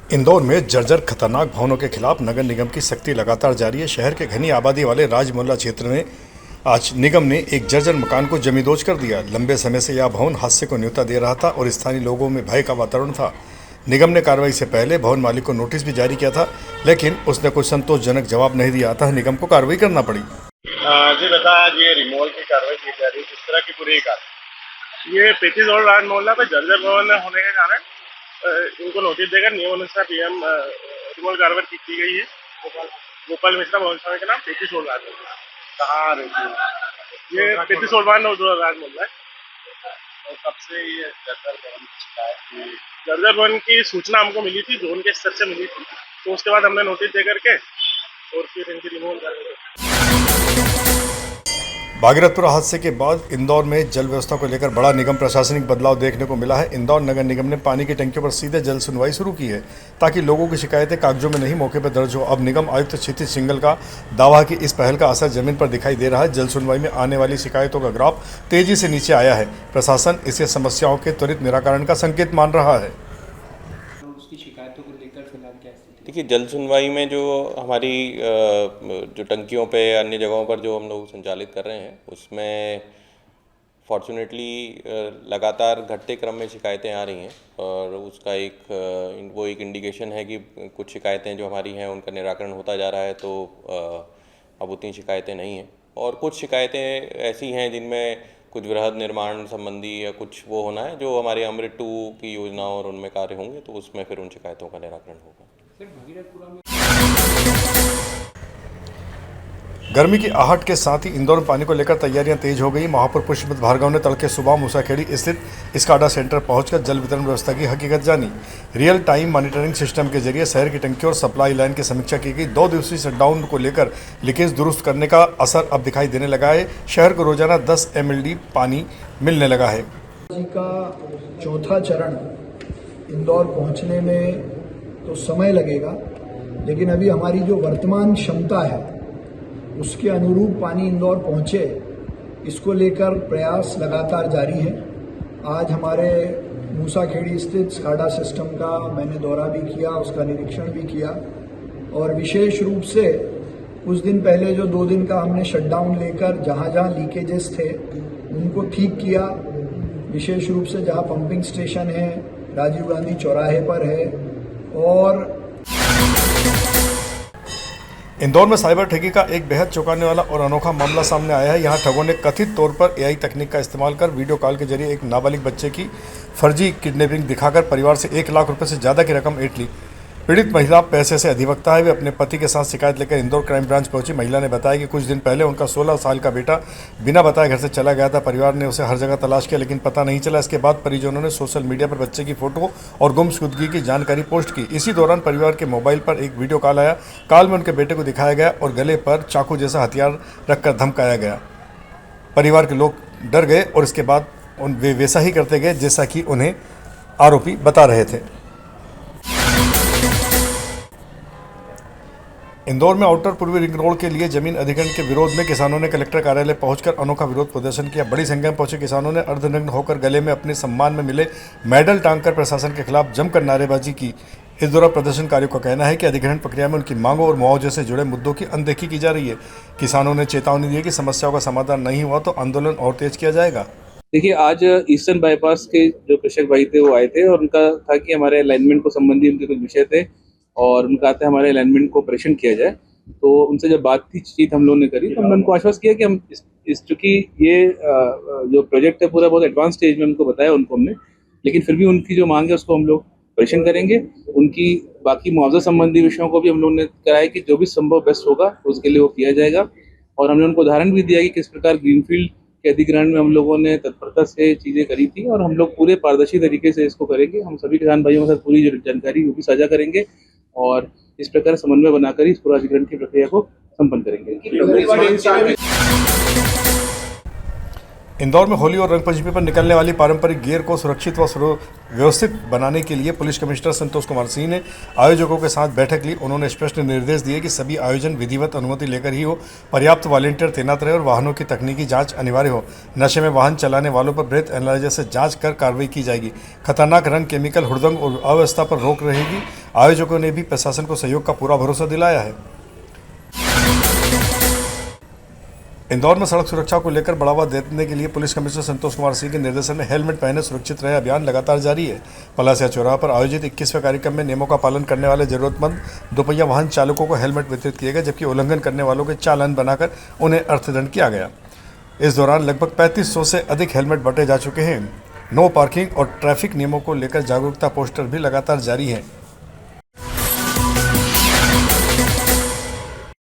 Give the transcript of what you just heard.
इंदौर में जर्जर खतरनाक भवनों के खिलाफ नगर निगम की सख्ती लगातार जारी है। शहर के घनी आबादी वाले राजमोहल्ला क्षेत्र में आज निगम ने एक जर्जर मकान को जमींदोज कर दिया। लंबे समय से यह भवन हादसे को न्योता दे रहा था और स्थानीय लोगों में भय का वातावरण था। निगम ने कार्रवाई से पहले भवन मालिक को नोटिस भी जारी किया था, लेकिन उसने कोई संतोषजनक जवाब नहीं दिया, अतः निगम को कार्रवाई करना पड़ी। जी बता, आज ये रिमोल की कार्रवाई की जा रही है। किस तरह की पूरी कार्रवाई? ये 35 और राज मोहल्ला पे जर्जर भवन होने के कारण इनको नोटिस देकर नियमानुसार पीएम रिमोल कार्रवाई की गई है। गोपाल मिश्रा भवन स्वामी के नाम 35 और राज मोहल्ला कहाँ रहती है? ये 35 और राज मोहल्ला है। और कब से ये जर्जर भवन की शिकायत थी? जर्जर भवन की सूचना हमको मिली थी, जोन के स्तर से मिली थी, तो उसके बाद हमने नोटिस दे करके और फिर इनकी रिमूवल कर दी। भागीरथपुर हादसे के बाद इंदौर में जल व्यवस्था को लेकर बड़ा निगम प्रशासनिक बदलाव देखने को मिला है। इंदौर नगर निगम ने पानी की टंकियों पर सीधे जल सुनवाई शुरू की है, ताकि लोगों की शिकायतें कागजों में नहीं मौके पर दर्ज हो। अब निगम आयुक्त क्षितिज सिंघल का दावा है कि इस पहल का असर जमीन पर दिखाई दे रहा है। जल सुनवाई में आने वाली शिकायतों का ग्राफ तेजी से नीचे आया है। प्रशासन इसे समस्याओं के त्वरित निराकरण का संकेत मान रहा है। उसकी शिकायतों को लेकर फिलहाल क्या स्थिति? देखिए, जल सुनवाई में जो हमारी जो टंकियों पे अन्य जगहों पर जो हम लोग संचालित कर रहे हैं, उसमें फॉर्चुनेटली लगातार घटते क्रम में शिकायतें आ रही हैं और उसका एक इंडिकेशन है कि कुछ शिकायतें जो हमारी हैं उनका निराकरण होता जा रहा है। तो अब उतनी शिकायतें नहीं हैं और कुछ शिकायतें ऐसी हैं जिनमें कुछ वृहद निर्माण संबंधी या कुछ वो होना है, जो हमारे अमृत 2 की योजनाओं और उनमें कार्य होंगे, तो उसमें फिर उन शिकायतों का निराकरण होगा। गर्मी की आहट के साथ ही इंदौर में पानी को लेकर तैयारियां तेज हो गई। महापौर पुष्पवंत भार्गव ने तड़के सुबह मूसाखेड़ी स्थित स्काडा सेंटर पहुंचकर जल वितरण व्यवस्था की हकीकत जानी। रियल टाइम मॉनिटरिंग सिस्टम के जरिए शहर की टंकी और सप्लाई लाइन की समीक्षा की गई। 2 दिवसीय शटडाउन को लेकर लीकेज दुरुस्त करने का असर अब दिखाई देने लगा है। शहर को रोजाना 10 MLD पानी मिलने लगा है। का चौथा चरण इंदौर पहुंचने में तो समय लगेगा, लेकिन अभी हमारी जो वर्तमान क्षमता है उसके अनुरूप पानी इंदौर पहुंचे, इसको लेकर प्रयास लगातार जारी है। आज हमारे मूसाखेड़ी स्थित स्काडा सिस्टम का मैंने दौरा भी किया, उसका निरीक्षण भी किया और विशेष रूप से कुछ दिन पहले जो 2 दिन का हमने शटडाउन लेकर जहां जहां लीकेजेस थे उनको ठीक किया। विशेष रूप से जहां पंपिंग स्टेशन है, राजीव गांधी चौराहे पर है। और इंदौर में साइबर ठगी का एक बेहद चौंकाने वाला और अनोखा मामला सामने आया है। यहां ठगों ने कथित तौर पर AI तकनीक का इस्तेमाल कर वीडियो कॉल के जरिए एक नाबालिग बच्चे की फर्जी किडनैपिंग दिखाकर परिवार से 1 लाख रुपए से ज़्यादा की रकम ऐंठ ली। पीड़ित महिला पैसे से अधिवक्ता है। वे अपने पति के साथ शिकायत लेकर इंदौर क्राइम ब्रांच पहुंची। महिला ने बताया कि कुछ दिन पहले उनका 16 साल का बेटा बिना बताए घर से चला गया था। परिवार ने उसे हर जगह तलाश किया, लेकिन पता नहीं चला। इसके बाद परिजनों ने सोशल मीडिया पर बच्चे की फोटो और गुमशुदगी की जानकारी पोस्ट की। इसी दौरान परिवार के मोबाइल पर एक वीडियो कॉल आया। कॉल में उनके बेटे को दिखाया गया और गले पर चाकू जैसा हथियार रखकर धमकाया गया। परिवार के लोग डर गए और इसके बाद वे वैसा ही करते गए जैसा कि उन्हें आरोपी बता रहे थे। इंदौर में आउटर पूर्वी रिंग रोड के लिए जमीन अधिग्रहण के विरोध में किसानों ने कलेक्टर कार्यालय पहुंचकर अनोखा विरोध प्रदर्शन किया। बड़ी संख्या में पहुंचे किसानों ने अर्धनग्न होकर गले में अपने सम्मान में मिले मेडल टांगकर प्रशासन के खिलाफ जमकर नारेबाजी की। इस दौरान प्रदर्शनकारियों का कहना है कि अधिग्रहण प्रक्रिया में उनकी मांगों और मुआवजे से जुड़े मुद्दों की अनदेखी की जा रही है। किसानों ने चेतावनी दी कि समस्याओं का समाधान नहीं हुआ तो आंदोलन और तेज किया जाएगा। देखिए, आज ईस्टर्न बाईपास के जो कृषक भाई थे वो आए थे और उनका था कि हमारे अलाइनमेंट को संबंधी उनके कुछ विषय थे और उनका था हमारे अलाइनमेंट को ऑपरेशन किया जाए। तो उनसे जब बातचीत हम लोगों ने करी तो हमने उनको आश्वस्त किया कि हम इस चूँकि ये जो प्रोजेक्ट है पूरा बहुत एडवांस स्टेज में उनको बताया उनको हमने, लेकिन फिर भी उनकी जो मांग है उसको हम लोग ऑपरेशन करेंगे। उनकी बाकी मुआवजा संबंधी विषयों को भी हम लोगों ने कराया कि जो भी संभव बेस्ट होगा उसके लिए वो किया जाएगा। और हमने उनको उदाहरण भी दिया कि किस प्रकार ग्रीनफील्ड के अधिग्रहण में हम लोगों ने तत्परता से चीज़ें करी थी और हम लोग पूरे पारदर्शी तरीके से इसको करेंगे। हम सभी किसान भाइयों के साथ पूरी जो जानकारी वो भी साझा करेंगे और इस प्रकार समन्वय बनाकर इस पूरा अधिग्रहण की प्रक्रिया को संपन्न करेंगे। इंदौर में होली और रंग पंचमी पर निकलने वाली पारंपरिक गेर को सुरक्षित व व्यवस्थित बनाने के लिए पुलिस कमिश्नर संतोष कुमार सिंह ने आयोजकों के साथ बैठक ली। उन्होंने स्पष्ट निर्देश दिए कि सभी आयोजन विधिवत अनुमति लेकर ही हो, पर्याप्त वॉलंटियर तैनात रहे और वाहनों की तकनीकी जांच अनिवार्य हो। नशे में वाहन चलाने वालों पर ब्रेथ एनालाइजर से जांच कर कार्रवाई की जाएगी। खतरनाक रंग, केमिकल, हुड़दंग और अव्यवस्था पर रोक रहेगी। आयोजकों ने भी प्रशासन को सहयोग का पूरा भरोसा दिलाया है। इंदौर में सड़क सुरक्षा को लेकर बढ़ावा देने के लिए पुलिस कमिश्नर संतोष कुमार सिंह के निर्देशन में हेलमेट पहने सुरक्षित रहे अभियान लगातार जारी है। पलासिया चौराहा पर आयोजित 21वें कार्यक्रम में नियमों का पालन करने वाले जरूरतमंद दोपहिया वाहन चालकों को हेलमेट वितरित किए गए, जबकि उल्लंघन करने वालों के चालान बनाकर उन्हें अर्थदंड किया गया। इस दौरान लगभग 3500 से अधिक हेलमेट बांटे जा चुके हैं। नो पार्किंग और ट्रैफिक नियमों को लेकर जागरूकता पोस्टर भी लगातार जारी हैं।